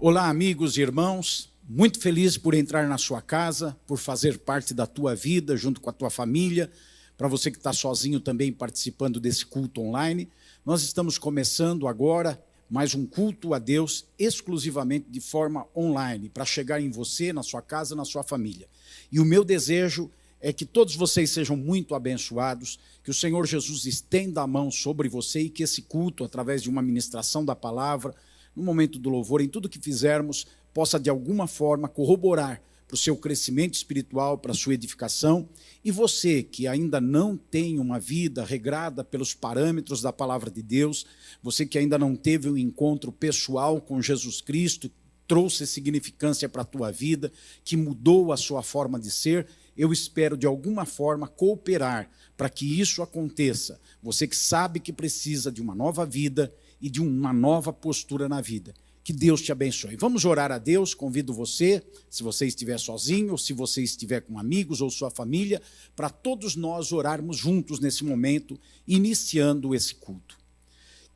Olá, amigos e irmãos, muito feliz por entrar na sua casa, por fazer parte da tua vida, junto com a tua família. Para você que está sozinho também participando desse culto online, nós estamos começando agora mais um culto a Deus exclusivamente de forma online, para chegar em você, na sua casa, na sua família. E o meu desejo é que todos vocês sejam muito abençoados, que o Senhor Jesus estenda a mão sobre você e que esse culto, através de uma ministração da palavra, no momento do louvor, em tudo que fizermos, possa de alguma forma corroborar para o seu crescimento espiritual, para a sua edificação. E você que ainda não tem uma vida regrada pelos parâmetros da palavra de Deus, você que ainda não teve um encontro pessoal com Jesus Cristo, trouxe significância para a tua vida, que mudou a sua forma de ser, eu espero de alguma forma cooperar para que isso aconteça. Você que sabe que precisa de uma nova vida e de uma nova postura na vida. Que Deus te abençoe. Vamos orar a Deus, convido você, se você estiver sozinho, ou se você estiver com amigos ou sua família, para todos nós orarmos juntos nesse momento, iniciando esse culto.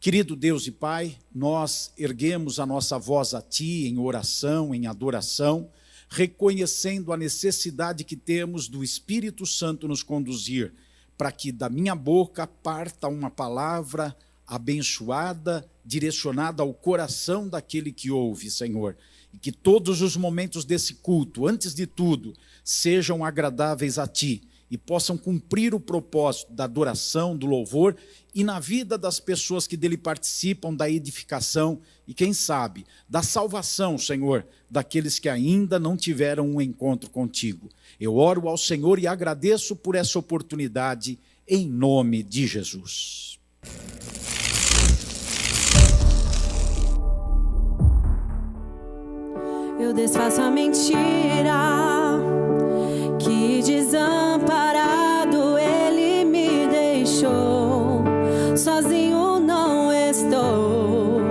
Querido Deus e Pai, nós erguemos a nossa voz a Ti em oração, em adoração, reconhecendo a necessidade que temos do Espírito Santo nos conduzir, para que da minha boca parta uma palavra abençoada, direcionada ao coração daquele que ouve, Senhor. E que todos os momentos desse culto, antes de tudo, sejam agradáveis a Ti e possam cumprir o propósito da adoração, do louvor e na vida das pessoas que dele participam, da edificação e, quem sabe, da salvação, Senhor, daqueles que ainda não tiveram um encontro contigo. Eu oro ao Senhor e agradeço por essa oportunidade, em nome de Jesus. Eu desfaço a mentira que desamparado ele me deixou. Sozinho não estou.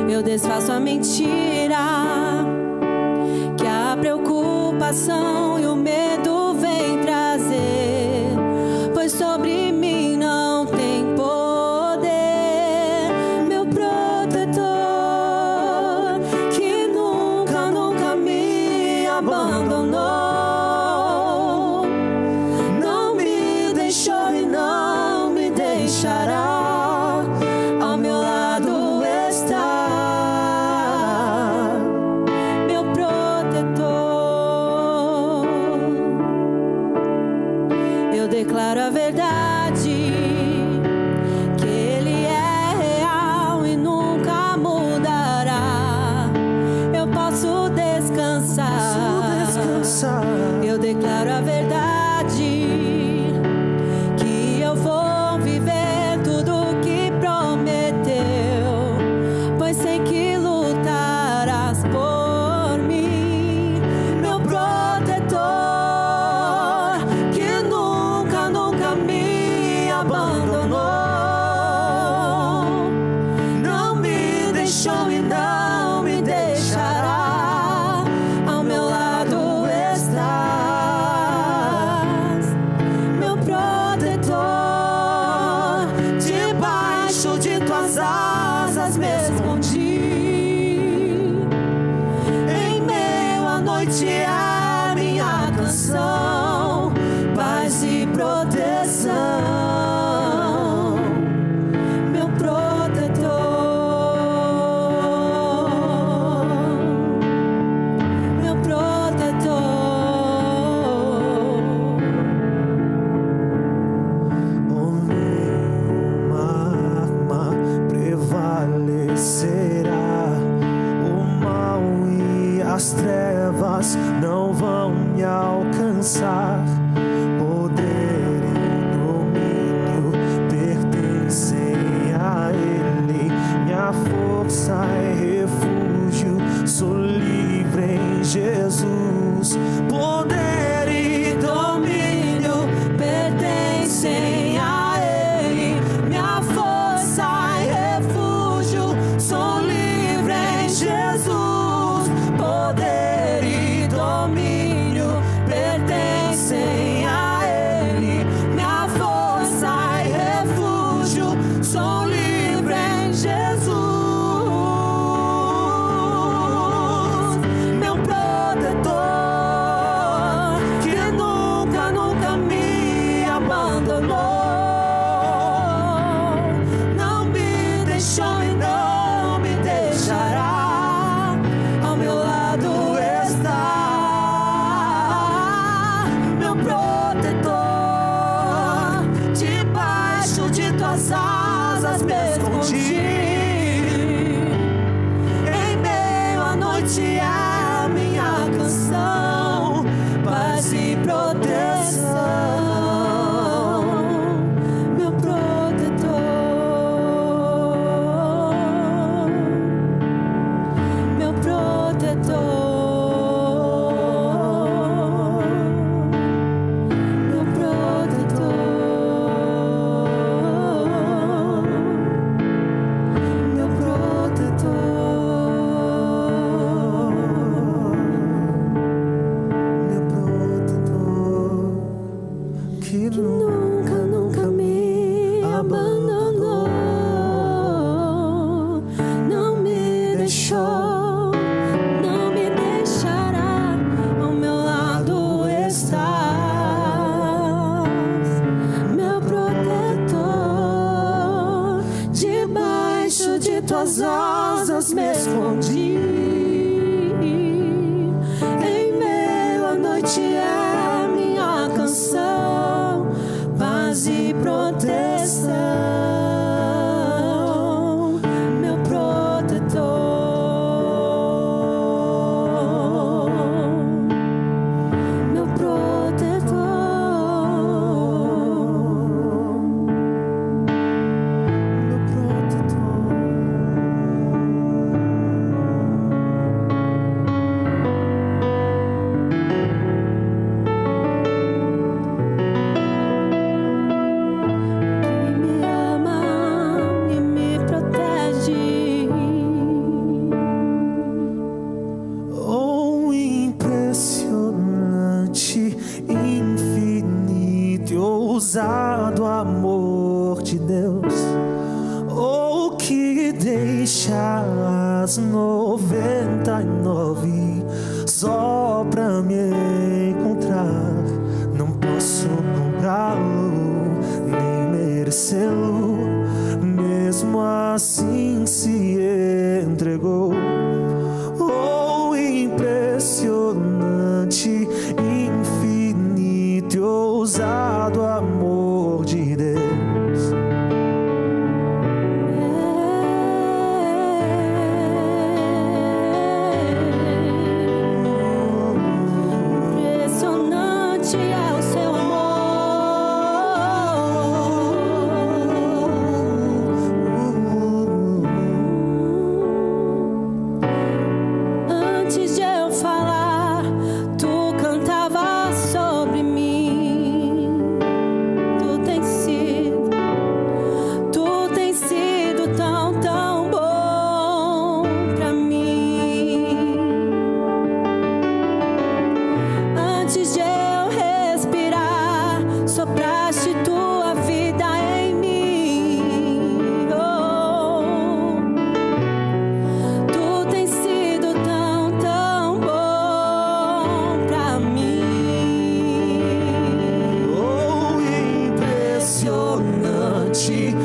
Eu desfaço a mentira que a preocupação e o medo vem trazer, pois sobre mim não tem poder. Meu protetor que nunca me abandonou, não me deixou e não me deixará, ao meu lado está meu protetor. Eu declaro a verdade, que Ele é real e nunca mudará. Eu posso descansar. Eu declaro a verdade, que eu vou viver tudo que prometeu, pois sei que lutarás por mim. Meu protetor que nunca me abandonou, não me deixou e não me deixará, ao meu lado estás, meu protetor. Debaixo de tuas asas me escondi, em meio à noite é a minha canção, paz e proteção, meu protetor, meu protetor. Nenhuma arma prevalecerá, o mal e as trevas não vão me alcançar. Poder e tuas asas me escondi. Em meio à noite é a minha canção, paz e proteção, meu protetor, meu protetor. Nunca me abandonou, não me deixou, não me deixará, ao meu lado estás, meu protetor, debaixo de tuas asas me escondi, em meio à noite é minha canção, paz e proteção, meu protetor, meu protetor, meu protetor. Ousado amor de Deus, ou que deixa as 99 só pra me encontrar. Não posso comprá-lo, nem merecê-lo, mesmo assim se entregou. Oh, impressionante, infinito e ousado amor de Deus. Impressionante é o seu amor. Antes de eu falar, tu cantava sobre mim. Tu tens sido tão, tão bom pra mim. Antes de eu respirar, sopraste tua vida em mim. Oh, tu tens sido tão, tão bom pra mim. Oh, impressionante,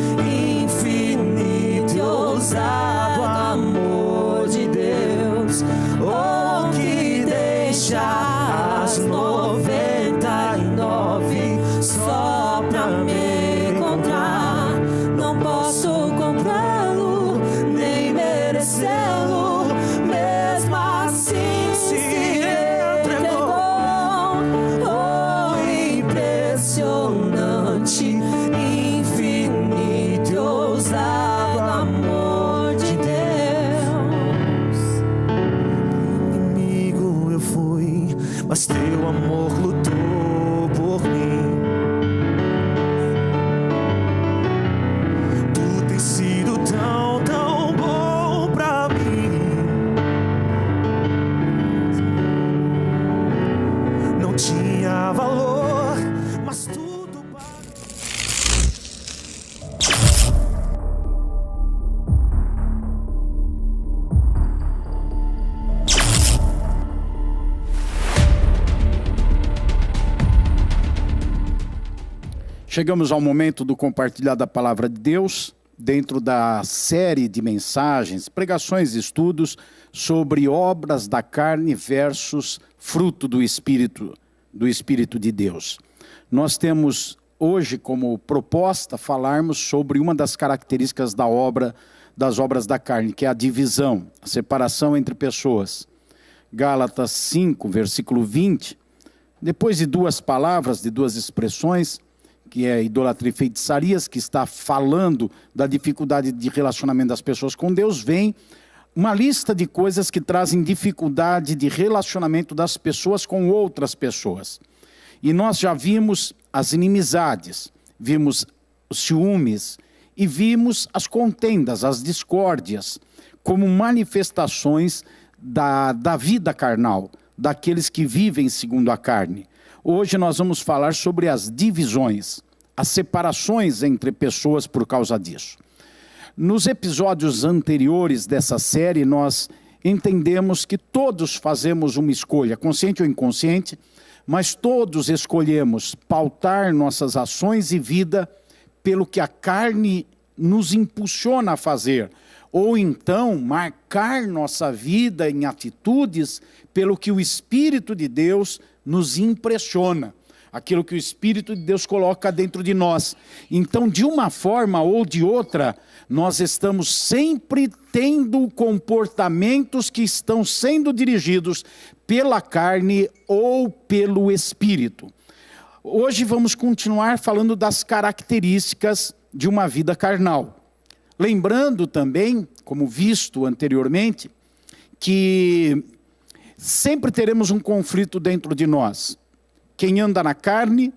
infinito e ousado amor de Deus. Oh, que deixa as 99 só pra me encontrar. Não posso comprá-lo, nem merecê-lo, mesmo assim se entregou. Oh, impressionante, infinito e ousado amor de Deus. Inimigo eu fui, mas teu amor lutou por mim. Tu tens sido tão, tão bom pra mim. Não tinha valor, mas tudo para... Chegamos ao momento do compartilhar da Palavra de Deus, dentro da série de mensagens, pregações e estudos sobre obras da carne versus fruto do Espírito de Deus. Nós temos hoje, como proposta, falarmos sobre uma das características das obras da carne, que é a divisão, a separação entre pessoas. Gálatas 5, versículo 20, depois de duas palavras, de duas expressões, que é idolatria e feitiçarias, que está falando da dificuldade de relacionamento das pessoas com Deus, vem uma lista de coisas que trazem dificuldade de relacionamento das pessoas com outras pessoas. E nós já vimos as inimizades, vimos os ciúmes e vimos as contendas, as discórdias, como manifestações da vida carnal, daqueles que vivem segundo a carne. Hoje nós vamos falar sobre as divisões, as separações entre pessoas por causa disso. Nos episódios anteriores dessa série, nós entendemos que todos fazemos uma escolha, consciente ou inconsciente, mas todos escolhemos pautar nossas ações e vida pelo que a carne nos impulsiona a fazer, ou então marcar nossa vida em atitudes pelo que o Espírito de Deus nos impressiona, aquilo que o Espírito de Deus coloca dentro de nós. Então, de uma forma ou de outra, nós estamos sempre tendo comportamentos que estão sendo dirigidos pela carne ou pelo Espírito. Hoje vamos continuar falando das características de uma vida carnal. Lembrando também, como visto anteriormente, que sempre teremos um conflito dentro de nós. Quem anda na carne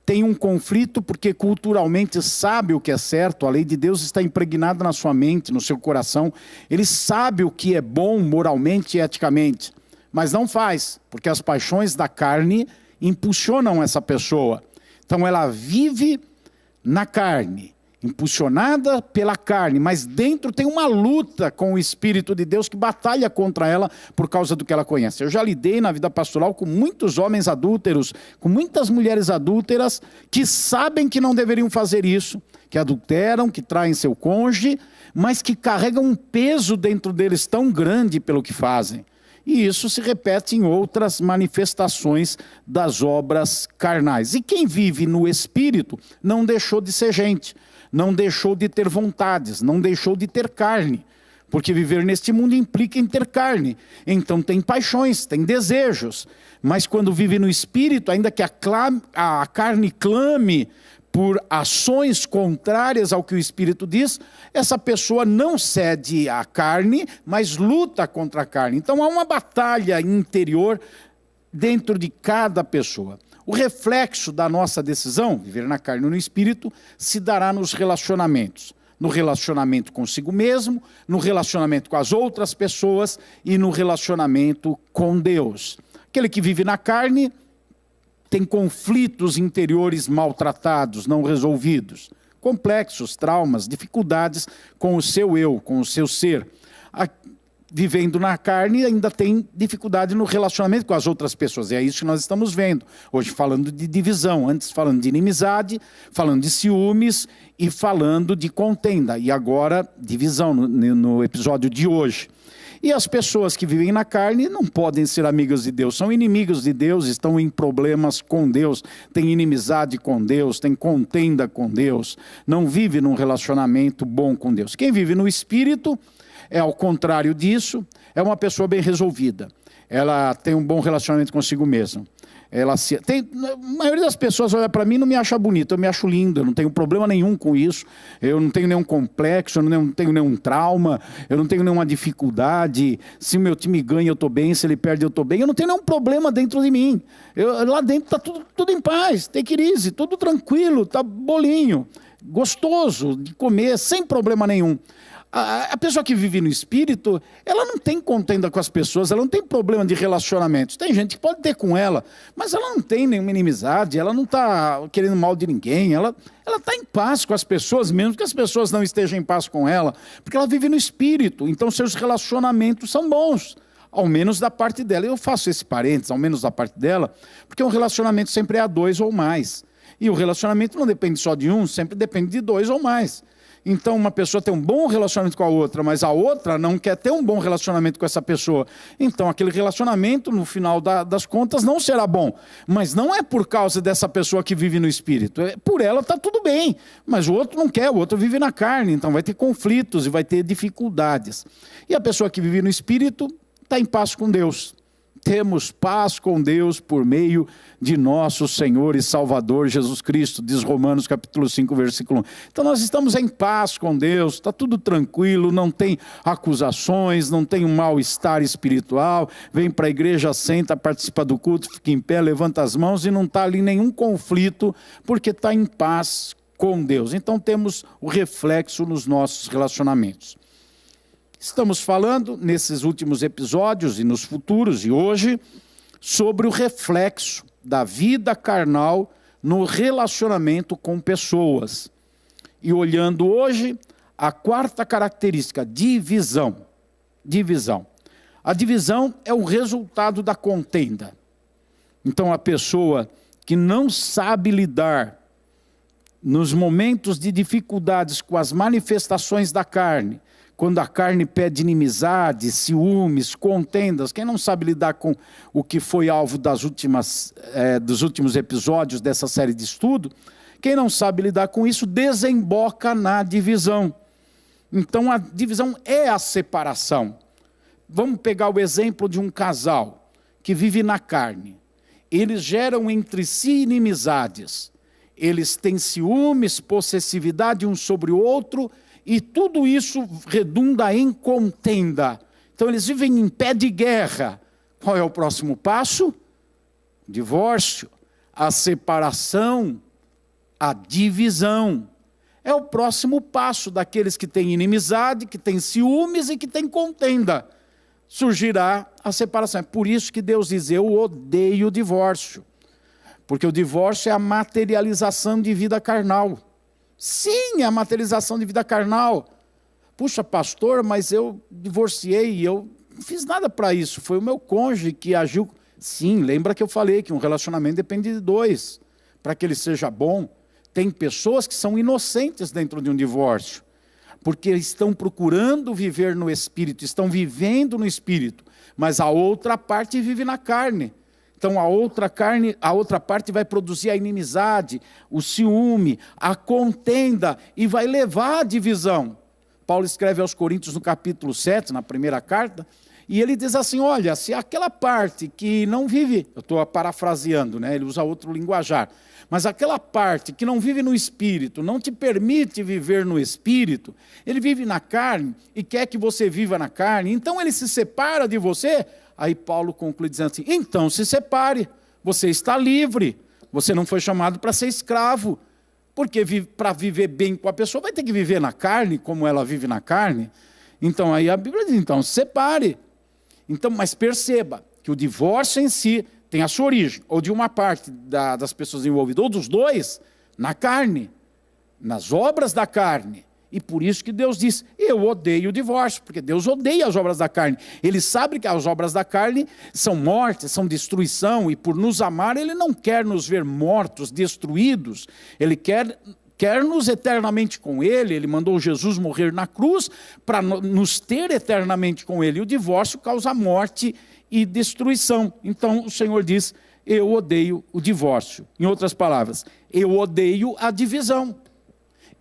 tem um conflito porque culturalmente sabe o que é certo, a lei de Deus está impregnada na sua mente, no seu coração. Ele sabe o que é bom moralmente e eticamente, mas não faz, porque as paixões da carne impulsionam essa pessoa. Então ela vive na carne, impulsionada pela carne, mas dentro tem uma luta com o Espírito de Deus que batalha contra ela por causa do que ela conhece. Eu já lidei na vida pastoral com muitos homens adúlteros, com muitas mulheres adúlteras que sabem que não deveriam fazer isso, que adulteram, que traem seu cônjuge, mas que carregam um peso dentro deles tão grande pelo que fazem. E isso se repete em outras manifestações das obras carnais. E quem vive no Espírito não deixou de ser gente, não deixou de ter vontades, não deixou de ter carne. Porque viver neste mundo implica em ter carne. Então tem paixões, tem desejos. Mas quando vive no Espírito, ainda que a carne clame por ações contrárias ao que o Espírito diz, essa pessoa não cede à carne, mas luta contra a carne. Então há uma batalha interior dentro de cada pessoa. O reflexo da nossa decisão, viver na carne ou no Espírito, se dará nos relacionamentos. No relacionamento consigo mesmo, no relacionamento com as outras pessoas e no relacionamento com Deus. Aquele que vive na carne tem conflitos interiores maltratados, não resolvidos, complexos, traumas, dificuldades com o seu eu, com o seu ser. Vivendo na carne ainda tem dificuldade no relacionamento com as outras pessoas. E é isso que nós estamos vendo. Hoje falando de divisão, antes falando de inimizade, falando de ciúmes e falando de contenda. E agora divisão no episódio de hoje. E as pessoas que vivem na carne não podem ser amigas de Deus, são inimigos de Deus, estão em problemas com Deus, têm inimizade com Deus, têm contenda com Deus, não vive num relacionamento bom com Deus. Quem vive no Espírito é ao contrário disso, é uma pessoa bem resolvida. Ela tem um bom relacionamento consigo mesma. A maioria das pessoas olha para mim e não me acha bonito, eu me acho lindo, eu não tenho problema nenhum com isso, eu não tenho nenhum complexo, eu não tenho nenhum trauma, eu não tenho nenhuma dificuldade, se o meu time ganha eu estou bem, se ele perde eu estou bem, eu não tenho nenhum problema dentro de mim. Lá dentro está tudo em paz, take it easy, tudo tranquilo, está bolinho, gostoso de comer, sem problema nenhum. A pessoa que vive no Espírito, ela não tem contenda com as pessoas, ela não tem problema de relacionamentos. Tem gente que pode ter com ela, mas ela não tem nenhuma inimizade, ela não está querendo mal de ninguém, ela está em paz com as pessoas, mesmo que as pessoas não estejam em paz com ela, porque ela vive no Espírito, então seus relacionamentos são bons, ao menos da parte dela. Eu faço esse parênteses, ao menos da parte dela, porque um relacionamento sempre é a dois ou mais. E o relacionamento não depende só de um, sempre depende de dois ou mais. Então uma pessoa tem um bom relacionamento com a outra, mas a outra não quer ter um bom relacionamento com essa pessoa. Então aquele relacionamento, no final das contas, não será bom. Mas não é por causa dessa pessoa que vive no espírito. Por ela está tudo bem, mas o outro não quer, o outro vive na carne. Então vai ter conflitos e vai ter dificuldades. E a pessoa que vive no espírito está em paz com Deus. Temos paz com Deus por meio de nosso Senhor e Salvador Jesus Cristo, diz Romanos capítulo 5, versículo 1. Então nós estamos em paz com Deus, está tudo tranquilo, não tem acusações, não tem um mal-estar espiritual, vem para a igreja, senta, participa do culto, fica em pé, levanta as mãos e não está ali nenhum conflito, porque está em paz com Deus. Então temos o reflexo nos nossos relacionamentos. Estamos falando, nesses últimos episódios e nos futuros e hoje, sobre o reflexo da vida carnal no relacionamento com pessoas. E olhando hoje, a quarta característica, divisão. Divisão. A divisão é o resultado da contenda. Então a pessoa que não sabe lidar nos momentos de dificuldades com as manifestações da carne, quando a carne pede inimizade, ciúmes, contendas, quem não sabe lidar com o que foi alvo dos últimos episódios dessa série de estudo, quem não sabe lidar com isso desemboca na divisão. Então a divisão é a separação. Vamos pegar o exemplo de um casal que vive na carne. Eles geram entre si inimizades. Eles têm ciúmes, possessividade um sobre o outro, e tudo isso redunda em contenda. Então eles vivem em pé de guerra. Qual é o próximo passo? Divórcio, a separação, a divisão. É o próximo passo daqueles que têm inimizade, que têm ciúmes e que têm contenda. Surgirá a separação. É por isso que Deus diz, eu odeio o divórcio. Porque o divórcio é a materialização de vida carnal. Sim, é a materialização de vida carnal. Puxa, pastor, mas eu divorciei, eu não fiz nada para isso. Foi o meu cônjuge que agiu. Sim, lembra que eu falei que um relacionamento depende de dois. Para que ele seja bom. Tem pessoas que são inocentes dentro de um divórcio. Porque estão procurando viver no Espírito, estão vivendo no Espírito. Mas a outra parte vive na carne. Então a outra parte vai produzir a inimizade, o ciúme, a contenda e vai levar à divisão. Paulo escreve aos Coríntios no capítulo 7, na primeira carta, e ele diz assim, olha, se aquela parte que não vive, eu estou parafraseando, né? Ele usa outro linguajar, mas aquela parte que não vive no Espírito, não te permite viver no Espírito, ele vive na carne e quer que você viva na carne, então ele se separa de você. Aí Paulo conclui dizendo assim, então se separe, você está livre, você não foi chamado para ser escravo, porque para viver bem com a pessoa vai ter que viver na carne, como ela vive na carne. Então aí a Bíblia diz, então se separe. Então, mas perceba que o divórcio em si tem a sua origem, ou de uma parte das pessoas envolvidas, ou dos dois, na carne, nas obras da carne. E por isso que Deus diz, eu odeio o divórcio, porque Deus odeia as obras da carne. Ele sabe que as obras da carne são morte, são destruição, e por nos amar, Ele não quer nos ver mortos, destruídos. Ele quer-nos eternamente com Ele. Ele mandou Jesus morrer na cruz para nos ter eternamente com Ele. E o divórcio causa morte e destruição. Então o Senhor diz, eu odeio o divórcio. Em outras palavras, eu odeio a divisão.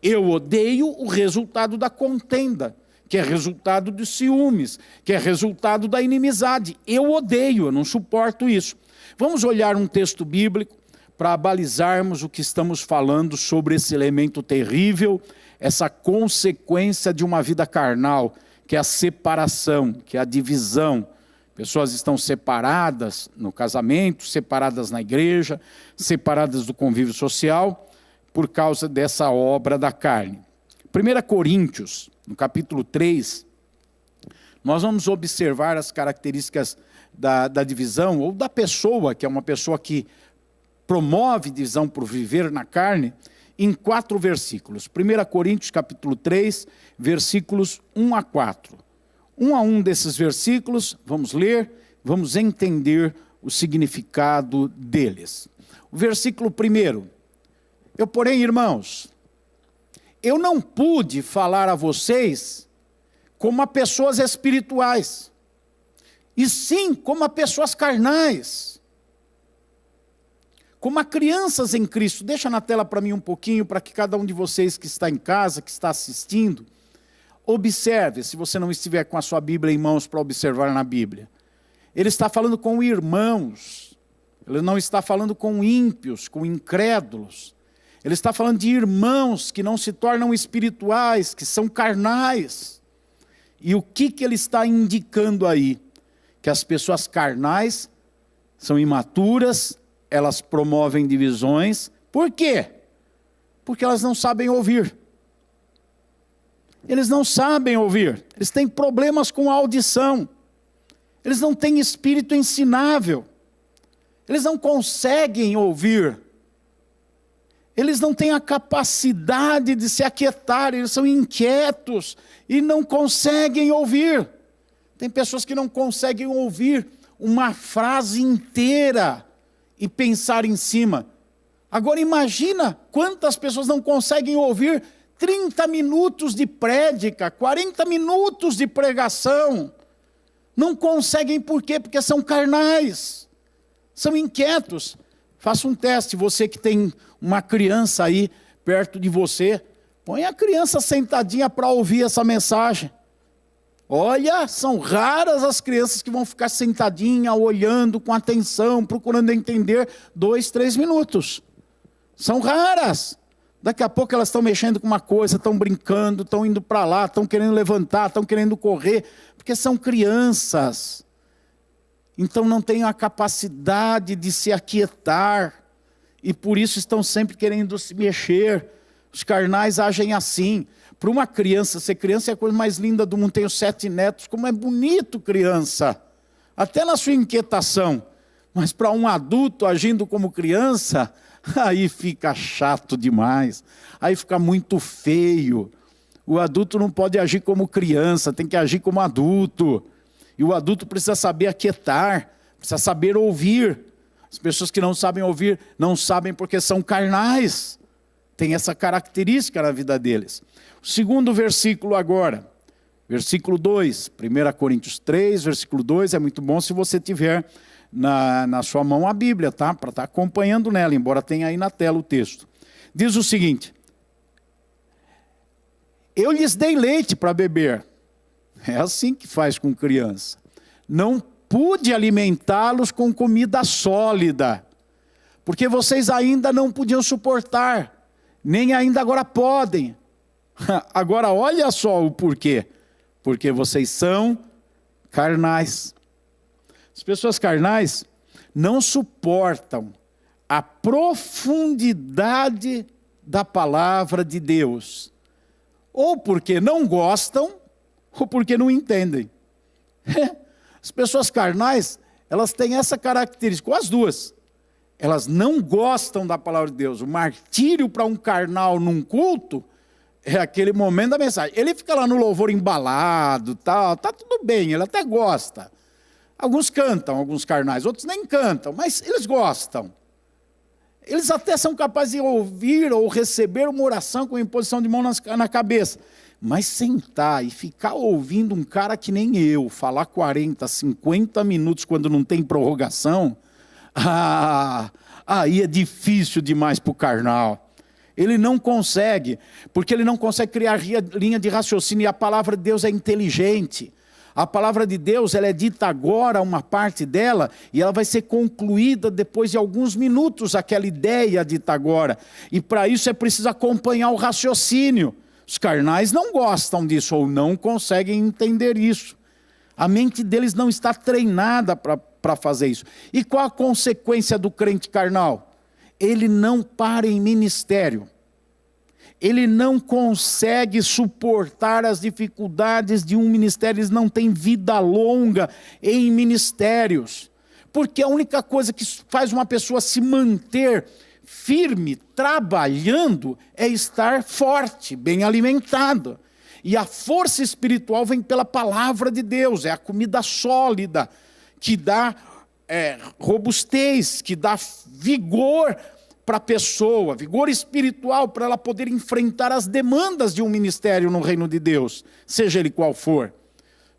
Eu odeio o resultado da contenda, que é resultado dos ciúmes, que é resultado da inimizade. Eu odeio, eu não suporto isso. Vamos olhar um texto bíblico para balizarmos o que estamos falando sobre esse elemento terrível, essa consequência de uma vida carnal, que é a separação, que é a divisão. Pessoas estão separadas no casamento, separadas na igreja, separadas do convívio social, por causa dessa obra da carne. 1 Coríntios, no capítulo 3, nós vamos observar as características da divisão, ou da pessoa, que é uma pessoa que promove divisão por viver na carne, em 4 versículos. 1 Coríntios, capítulo 3, versículos 1 a 4. Um a um desses versículos, vamos ler, vamos entender o significado deles. O versículo 1, eu, porém, irmãos, eu não pude falar a vocês como a pessoas espirituais, e sim como a pessoas carnais, como a crianças em Cristo. Deixa na tela para mim um pouquinho, para que cada um de vocês que está em casa, que está assistindo, observe, se você não estiver com a sua Bíblia em mãos para observar na Bíblia. Ele está falando com irmãos, ele não está falando com ímpios, com incrédulos. Ele está falando de irmãos que não se tornam espirituais, que são carnais. E o que ele está indicando aí? Que as pessoas carnais são imaturas, elas promovem divisões. Por quê? Porque elas não sabem ouvir. Eles não sabem ouvir. Eles têm problemas com a audição. Eles não têm espírito ensinável. Eles não conseguem ouvir. Eles não têm a capacidade de se aquietar, eles são inquietos e não conseguem ouvir. Tem pessoas que não conseguem ouvir uma frase inteira e pensar em cima. Agora imagina quantas pessoas não conseguem ouvir 30 minutos de prédica, 40 minutos de pregação. Não conseguem por quê? Porque são carnais, são inquietos. Faça um teste, você que tem uma criança aí perto de você, põe a criança sentadinha para ouvir essa mensagem. Olha, são raras as crianças que vão ficar sentadinha, olhando com atenção, procurando entender 2, 3 minutos. São raras. Daqui a pouco elas estão mexendo com uma coisa, estão brincando, estão indo para lá, estão querendo levantar, estão querendo correr, porque são crianças. Então não têm a capacidade de se aquietar, e por isso estão sempre querendo se mexer. Os carnais agem assim. Para uma criança, ser criança é a coisa mais linda do mundo. Tenho 7 netos, como é bonito criança, até na sua inquietação. Mas para um adulto agindo como criança, aí fica chato demais, aí fica muito feio. O adulto não pode agir como criança, tem que agir como adulto. E o adulto precisa saber aquietar, precisa saber ouvir. As pessoas que não sabem ouvir, não sabem porque são carnais. Tem essa característica na vida deles. O segundo versículo agora, versículo 2, 1 Coríntios 3, versículo 2, é muito bom se você tiver na sua mão a Bíblia, tá? Para estar acompanhando nela, embora tenha aí na tela o texto. Diz o seguinte: eu lhes dei leite para beber. É assim que faz com criança. Não pude alimentá-los com comida sólida, porque vocês ainda não podiam suportar, nem ainda agora podem. Agora olha só o porquê. Porque vocês são carnais. As pessoas carnais não suportam a profundidade da palavra de Deus. Ou porque não gostam, ou porque não entendem. As pessoas carnais, elas têm essa característica, as duas. Elas não gostam da palavra de Deus. O martírio para um carnal num culto é aquele momento da mensagem. Ele fica lá no louvor embalado, tal, tá tudo bem, ele até gosta. Alguns cantam, alguns carnais, outros nem cantam, mas eles gostam. Eles até são capazes de ouvir ou receber uma oração com imposição de mão na cabeça. Mas sentar e ficar ouvindo um cara que nem eu, falar 40, 50 minutos quando não tem prorrogação, aí é difícil demais para o carnal. Ele não consegue, porque ele não consegue criar linha de raciocínio, e a palavra de Deus é inteligente. A palavra de Deus, ela é dita agora, uma parte dela, e ela vai ser concluída depois de alguns minutos, aquela ideia dita agora. E para isso é preciso acompanhar o raciocínio. Os carnais não gostam disso, ou não conseguem entender isso. A mente deles não está treinada para fazer isso. E qual a consequência do crente carnal? Ele não para em ministério. Ele não consegue suportar as dificuldades de um ministério. Eles não têm vida longa em ministérios. Porque a única coisa que faz uma pessoa se manter firme, trabalhando, é estar forte, bem alimentado. E a força espiritual vem pela palavra de Deus. É a comida sólida que dá robustez, que dá vigor para a pessoa, vigor espiritual para ela poder enfrentar as demandas de um ministério no reino de Deus, seja ele qual for.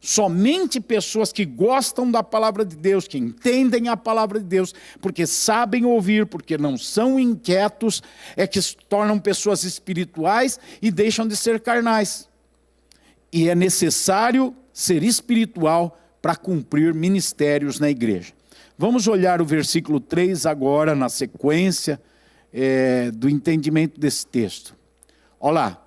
Somente pessoas que gostam da palavra de Deus, que entendem a palavra de Deus, porque sabem ouvir, porque não são inquietos, é que se tornam pessoas espirituais e deixam de ser carnais. E é necessário ser espiritual para cumprir ministérios na igreja. Vamos olhar o versículo 3 agora, na sequência do entendimento desse texto. Olha lá.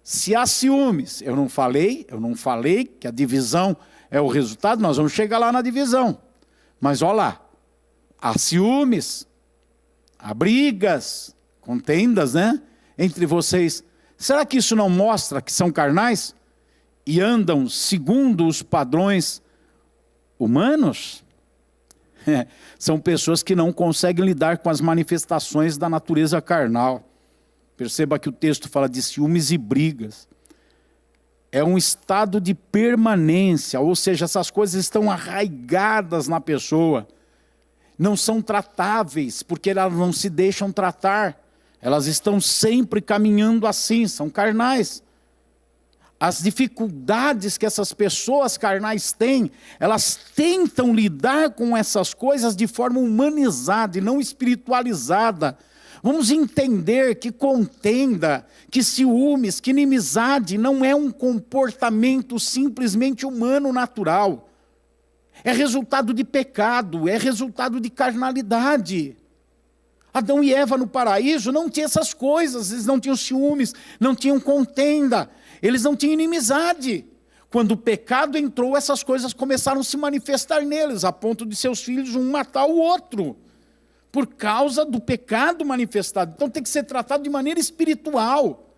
Se há ciúmes, eu não falei que a divisão é o resultado, nós vamos chegar lá na divisão. Mas olha lá, há ciúmes, há brigas, contendas, né? Entre vocês. Será que isso não mostra que são carnais? E andam segundo os padrões humanos? São pessoas que não conseguem lidar com as manifestações da natureza carnal. Perceba que o texto fala de ciúmes e brigas. É um estado de permanência, ou seja, essas coisas estão arraigadas na pessoa. Não são tratáveis, porque elas não se deixam tratar. Elas estão sempre caminhando assim, são carnais. As dificuldades que essas pessoas carnais têm, elas tentam lidar com essas coisas de forma humanizada e não espiritualizada. Vamos entender que contenda, que ciúmes, que inimizade não é um comportamento simplesmente humano natural. É resultado de pecado, é resultado de carnalidade. Adão e Eva no paraíso não tinham essas coisas, eles não tinham ciúmes, não tinham contenda, eles não tinham inimizade. Quando o pecado entrou, essas coisas começaram a se manifestar neles, a ponto de seus filhos um matar o outro. Por causa do pecado manifestado. Então tem que ser tratado de maneira espiritual.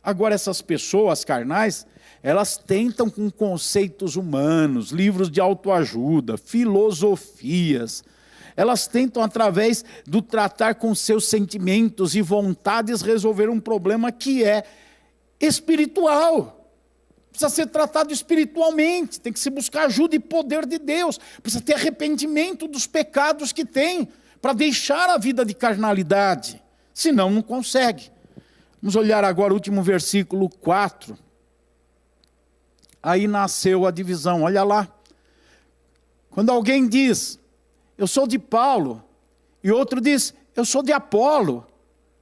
Agora essas pessoas carnais, elas tentam com conceitos humanos, livros de autoajuda, filosofias. Elas tentam através do tratar com seus sentimentos e vontades resolver um problema que é espiritual. Precisa ser tratado espiritualmente, tem que se buscar ajuda e poder de Deus. Precisa ter arrependimento dos pecados que tem, para deixar a vida de carnalidade, senão não consegue. Vamos olhar agora o último versículo 4. Aí nasceu a divisão, olha lá. Quando alguém diz, eu sou de Paulo, e outro diz, eu sou de Apolo,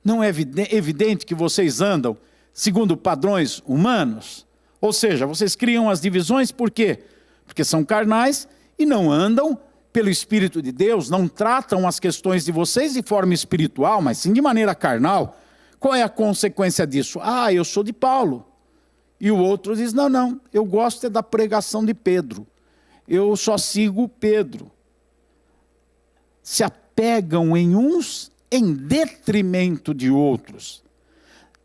não é evidente que vocês andam segundo padrões humanos? Ou seja, vocês criam as divisões por quê? Porque são carnais e não andam pelo Espírito de Deus, não tratam as questões de vocês de forma espiritual, mas sim de maneira carnal. Qual é a consequência disso? Ah, eu sou de Paulo. E o outro diz, não, eu gosto da pregação de Pedro. Eu só sigo Pedro. Se apegam em uns em detrimento de outros.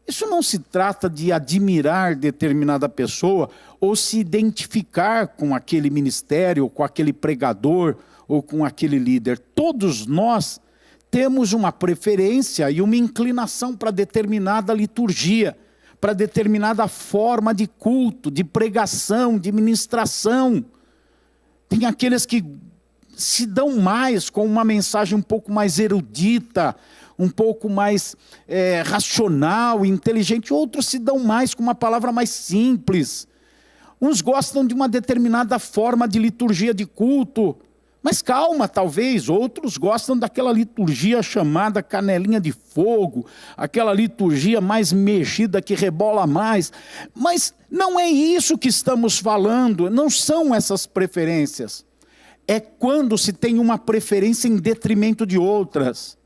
Isso não se trata de admirar determinada pessoa ou se identificar com aquele ministério, com aquele pregador ou com aquele líder. Todos nós temos uma preferência e uma inclinação para determinada liturgia, para determinada forma de culto, de pregação, de ministração. Tem aqueles que se dão mais com uma mensagem um pouco mais erudita, um pouco mais racional, inteligente. Outros se dão mais com uma palavra mais simples. Uns gostam de uma determinada forma de liturgia de culto, mas calma, talvez, outros gostam daquela liturgia chamada canelinha de fogo, aquela liturgia mais mexida que rebola mais. Mas não é isso que estamos falando, não são essas preferências. É quando se tem uma preferência em detrimento de outras.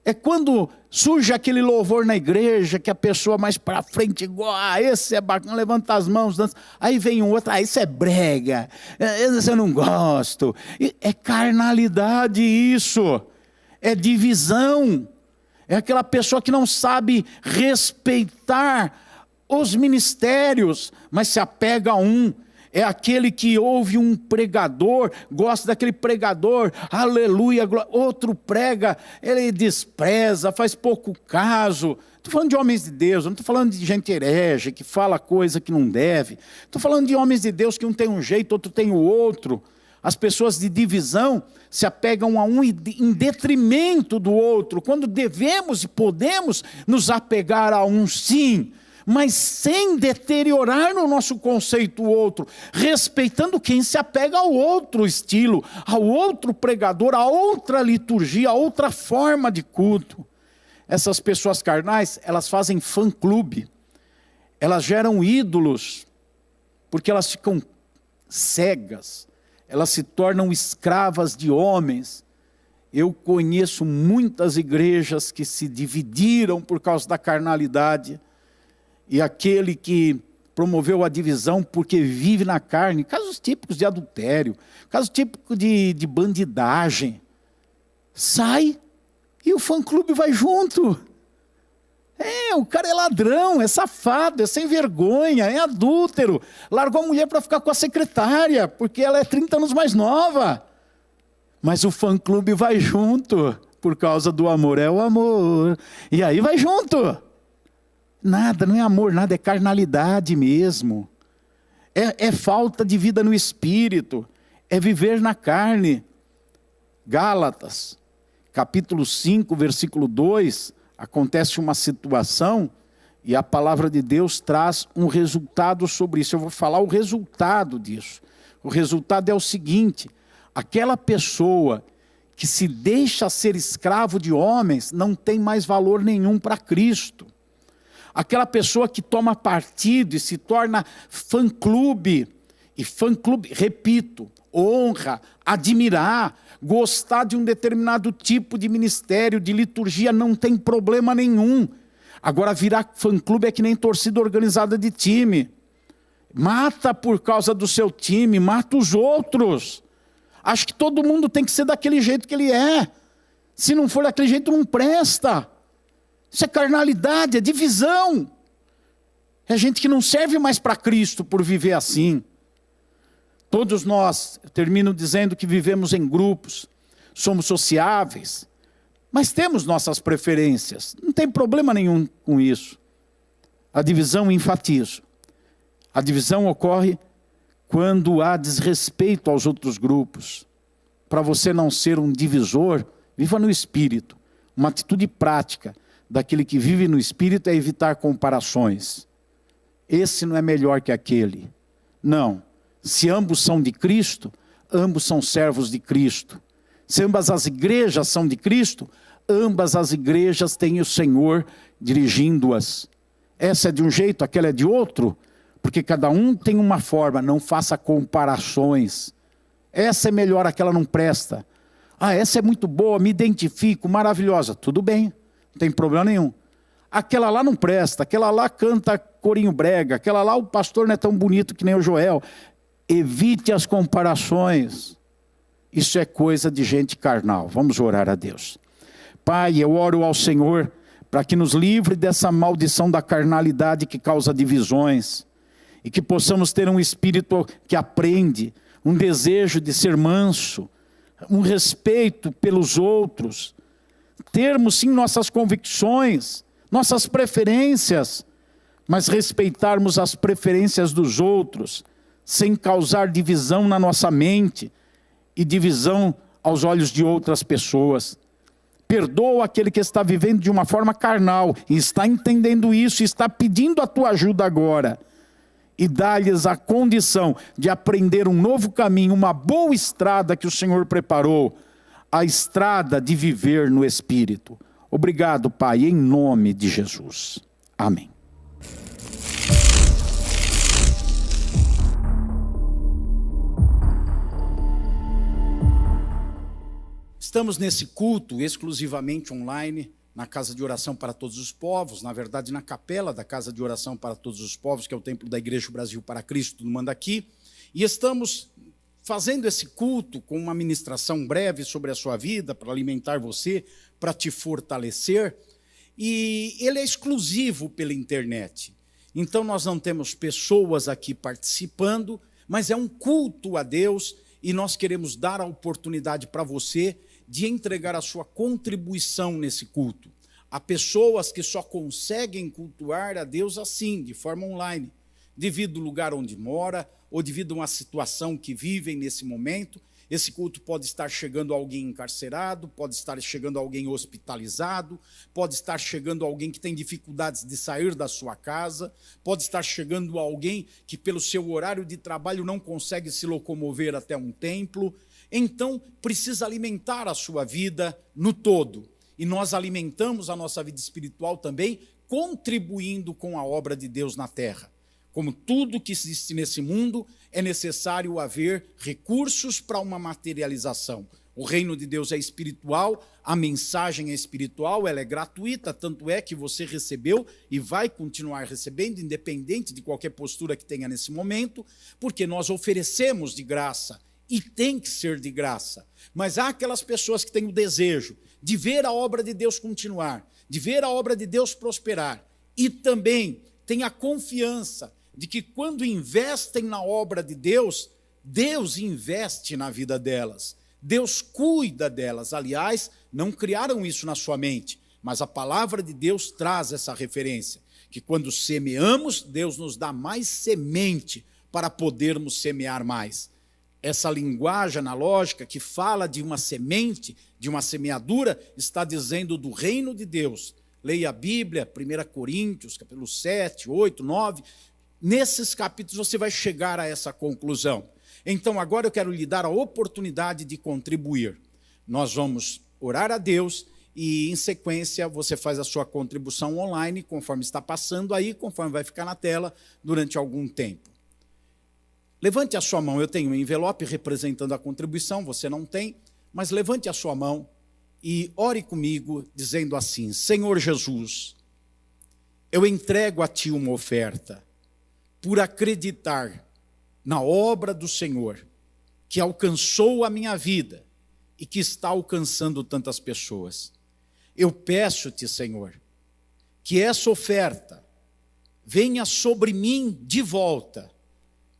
É quando surge aquele louvor na igreja, que a pessoa mais para frente, igual, esse é bacana, levanta as mãos, dança. Aí vem um outro, esse é brega, esse eu não gosto. É carnalidade isso, é divisão. É aquela pessoa que não sabe respeitar os ministérios, mas se apega a um. É aquele que ouve um pregador, gosta daquele pregador, aleluia, outro prega, ele despreza, faz pouco caso. Estou falando de homens de Deus, não estou falando de gente herege, que fala coisa que não deve. Estou falando de homens de Deus que um tem um jeito, outro tem o outro. As pessoas de divisão se apegam a um em detrimento do outro, quando devemos e podemos nos apegar a um sim, mas sem deteriorar no nosso conceito o outro, respeitando quem se apega ao outro estilo, ao outro pregador, a outra liturgia, a outra forma de culto. Essas pessoas carnais, elas fazem fã-clube, elas geram ídolos, porque elas ficam cegas, elas se tornam escravas de homens. Eu conheço muitas igrejas que se dividiram por causa da carnalidade, e aquele que promoveu a divisão porque vive na carne, casos típicos de adultério, casos típicos de bandidagem, sai e o fã-clube vai junto. O cara é ladrão, é safado, é sem vergonha, é adúltero, largou a mulher para ficar com a secretária, porque ela é 30 anos mais nova. Mas o fã-clube vai junto, por causa do amor, é o amor, e aí vai junto. Nada, não é amor, nada, é carnalidade mesmo. É falta de vida no espírito, é viver na carne. Gálatas, capítulo 5, versículo 2, acontece uma situação e a palavra de Deus traz um resultado sobre isso. Eu vou falar o resultado disso. O resultado é o seguinte: aquela pessoa que se deixa ser escravo de homens não tem mais valor nenhum para Cristo. Aquela pessoa que toma partido e se torna fã-clube, e fã-clube, repito, honra, admirar, gostar de um determinado tipo de ministério, de liturgia, não tem problema nenhum. Agora, virar fã-clube é que nem torcida organizada de time. Mata por causa do seu time, mata os outros. Acho que todo mundo tem que ser daquele jeito que ele é. Se não for daquele jeito, não presta. Isso é carnalidade, é divisão. É gente que não serve mais para Cristo por viver assim. Todos nós, eu termino dizendo que vivemos em grupos, somos sociáveis, mas temos nossas preferências. Não tem problema nenhum com isso. A divisão, enfatizo. A divisão ocorre quando há desrespeito aos outros grupos. Para você não ser um divisor, viva no espírito. Uma atitude prática daquele que vive no espírito é evitar comparações. Esse não é melhor que aquele. Não. Se ambos são de Cristo, ambos são servos de Cristo. Se ambas as igrejas são de Cristo, ambas as igrejas têm o Senhor dirigindo-as. Essa é de um jeito, aquela é de outro, porque cada um tem uma forma. Não faça comparações. Essa é melhor, aquela não presta. Essa é muito boa, me identifico, maravilhosa. Tudo bem, não tem problema nenhum. Aquela lá não presta, aquela lá canta corinho brega, aquela lá o pastor não é tão bonito que nem o Joel. Evite as comparações. Isso é coisa de gente carnal. Vamos orar a Deus. Pai, eu oro ao Senhor para que nos livre dessa maldição da carnalidade que causa divisões, e que possamos ter um espírito que aprende, um desejo de ser manso, um respeito pelos outros, termos sim nossas convicções, nossas preferências, mas respeitarmos as preferências dos outros, sem causar divisão na nossa mente e divisão aos olhos de outras pessoas. Perdoa aquele que está vivendo de uma forma carnal e está entendendo isso e está pedindo a tua ajuda agora. E dá-lhes a condição de aprender um novo caminho, uma boa estrada que o Senhor preparou, a estrada de viver no Espírito. Obrigado, Pai, em nome de Jesus. Amém. Estamos nesse culto exclusivamente online, na Casa de Oração para Todos os Povos, na verdade na capela da Casa de Oração para Todos os Povos, que é o templo da Igreja Brasil para Cristo no Mandaqui, e estamos fazendo esse culto com uma ministração breve sobre a sua vida, para alimentar você, para te fortalecer, e ele é exclusivo pela internet. Então nós não temos pessoas aqui participando, mas é um culto a Deus, e nós queremos dar a oportunidade para você de entregar a sua contribuição nesse culto. Há pessoas que só conseguem cultuar a Deus assim, de forma online, devido ao lugar onde mora, ou devido a uma situação que vivem nesse momento. Esse culto pode estar chegando alguém encarcerado, pode estar chegando alguém hospitalizado, pode estar chegando alguém que tem dificuldades de sair da sua casa, pode estar chegando alguém que pelo seu horário de trabalho não consegue se locomover até um templo. Então, precisa alimentar a sua vida no todo. E nós alimentamos a nossa vida espiritual também, contribuindo com a obra de Deus na terra. Como tudo que existe nesse mundo, é necessário haver recursos para uma materialização. O reino de Deus é espiritual, a mensagem é espiritual, ela é gratuita, tanto é que você recebeu e vai continuar recebendo, independente de qualquer postura que tenha nesse momento, porque nós oferecemos de graça, e tem que ser de graça. Mas há aquelas pessoas que têm o desejo de ver a obra de Deus continuar, de ver a obra de Deus prosperar, e também têm a confiança de que quando investem na obra de Deus, Deus investe na vida delas, Deus cuida delas. Aliás, não criaram isso na sua mente, mas a palavra de Deus traz essa referência, que quando semeamos, Deus nos dá mais semente para podermos semear mais. Essa linguagem analógica que fala de uma semente, de uma semeadura, está dizendo do reino de Deus. Leia a Bíblia, 1 Coríntios, capítulo 7, 8, 9... Nesses capítulos você vai chegar a essa conclusão. Então agora eu quero lhe dar a oportunidade de contribuir. Nós vamos orar a Deus e em sequência você faz a sua contribuição online, conforme está passando aí, conforme vai ficar na tela durante algum tempo. Levante a sua mão, eu tenho um envelope representando a contribuição, você não tem, mas levante a sua mão e ore comigo dizendo assim: Senhor Jesus, eu entrego a Ti uma oferta, por acreditar na obra do Senhor, que alcançou a minha vida e que está alcançando tantas pessoas. Eu peço-te, Senhor, que essa oferta venha sobre mim de volta,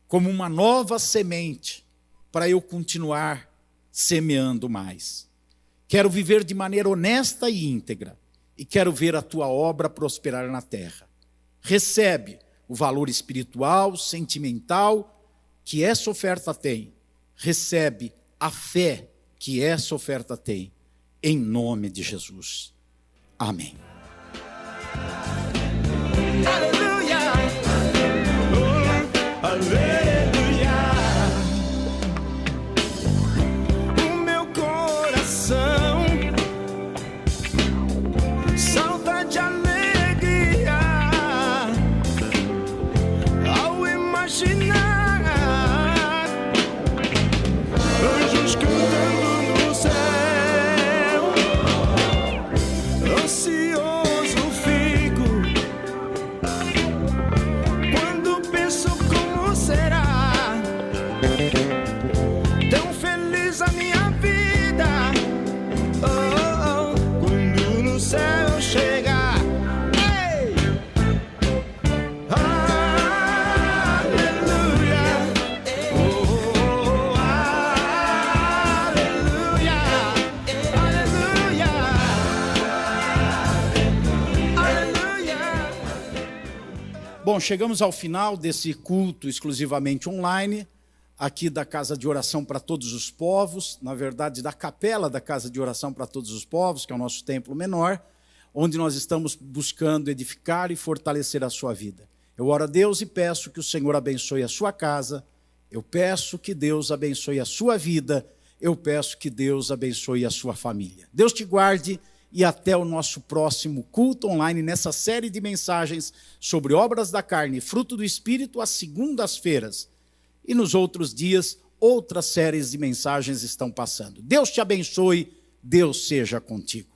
como uma nova semente, para eu continuar semeando mais. Quero viver de maneira honesta e íntegra, e quero ver a tua obra prosperar na terra. Recebe o valor espiritual, sentimental que essa oferta tem. Recebe a fé que essa oferta tem. Em nome de Jesus. Amém. Aleluia, oh, aleluia. O meu coração salta de alegria ao imaginar anjos cantando no céu. Ansioso fico quando penso como será tão feliz a minha vida, oh, oh, quando no céu chegar. Ei! Aleluia, oh, aleluia, aleluia, aleluia. Bom, chegamos ao final desse culto exclusivamente online, aqui da Casa de Oração para Todos os Povos, na verdade da Capela da Casa de Oração para Todos os Povos, que é o nosso templo menor, onde nós estamos buscando edificar e fortalecer a sua vida. Eu oro a Deus e peço que o Senhor abençoe a sua casa, eu peço que Deus abençoe a sua vida, eu peço que Deus abençoe a sua família. Deus te guarde e até o nosso próximo culto online, nessa série de mensagens sobre obras da carne, fruto do Espírito, às segundas-feiras. E nos outros dias, outras séries de mensagens estão passando. Deus te abençoe, Deus seja contigo.